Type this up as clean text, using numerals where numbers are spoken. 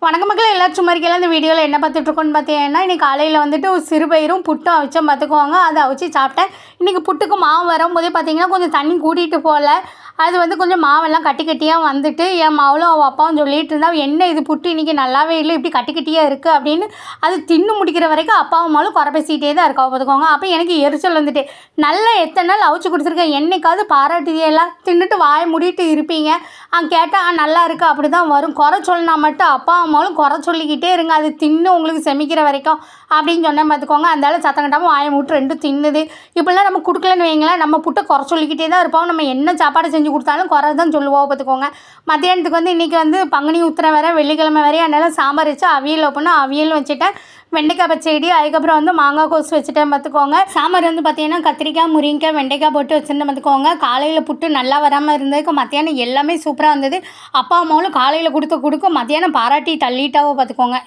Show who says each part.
Speaker 1: வணக்க மக்கள் எல்லாரும் சும்மா இருக்கையில இந்த வீடியோவில் என்ன பார்த்துட்ருக்கோன்னு பார்த்தீங்கன்னா இன்றைக்கி காலையில் வந்துட்டு ஒரு சிறுபயிரும் புட்டும் அவிச்சோம் பார்த்துக்குவாங்க. அதை அவிச்சு சாப்பிட்டேன். இன்றைக்கி புட்டுக்கு மாவு வரும்போதே பார்த்தீங்கன்னா கொஞ்சம் தண்ணி கூட்டிகிட்டு போகல. அது வந்து கொஞ்சம் மாவெல்லாம் கட்டி கட்டியாக வந்துட்டு என் மாவளும் அவள் அப்பாவும் சொல்லிட்டு இருந்தா, என்ன இது புட்டு இன்றைக்கி நல்லாவே இல்லை, இப்படி கட்டி கட்டியாக இருக்குது அப்படின்னு. அது தின்னு முடிக்கிற வரைக்கும் அப்பாவும் மாலும் குறை பேசிக்கிட்டே தான் இருக்கா பார்த்துக்கோங்க. அப்போ எனக்கு எரிச்சல் வந்துட்டு, நல்லா எத்தனை நாள் அவிச்சு கொடுத்துருக்கேன், என்னைக்காவது பாராட்டுதியெல்லாம் தின்னுட்டு வாயை மூடிட்டு இருப்பீங்க. கேட்டால் நல்லா இருக்குது அப்படி தான் வரும், குறை சொல்லினா மட்டும் அப்பா அம்மாவும் குறை சொல்லிக்கிட்டே இருங்க, அது தின்னு உங்களுக்கு செமிக்கிற வரைக்கும் அப்படின்னு சொன்னேன் பார்த்துக்கோங்க. அந்தாலும் சத்தம் கட்டாமல் வாயை மூட்டு ரெண்டும் தின்னுது. இப்படிலாம் நம்ம கொடுக்கலன்னு வைங்களேன், நம்ம புட்டை குறை சொல்லிக்கிட்டே தான் இருப்போம். நம்ம என்ன சாப்பாடு செஞ்சு கொடுத்தாலும் குறை தான் சொல்லுவோம் பார்த்துக்கோங்க. மத்தியானத்துக்கு வந்து இன்றைக்கி வந்து பங்குனி உத்திரம் வேறு, வெள்ளிக்கிழமை வேறு, அதனால் சாம்பார் வச்சு அவியல் வைப்போம்னா அவியல் வச்சுட்டேன். வெண்டைக்காய் பச்சடி, அதுக்கப்புறம் வந்து மாங்காய் கோஸ் வச்சுட்டேன் பார்த்துக்கோங்க. சாம்பார் வந்து பார்த்தீங்கன்னா கத்திரிக்காய், முருங்கைக்காய், வெண்டைக்காய் போட்டு வச்சுருந்தேன் பார்த்துக்கோங்க. காலையில் புட்டு நல்லா வராமல் இருந்ததுக்கு மத்தியானம் எல்லாமே சூப்பராக வந்தது. அப்பா அம்மாவும் காலையில் கொடுக்க மத்தியானம் பாராட்டி தள்ளிட்டாவோ பார்த்துக்கோங்க.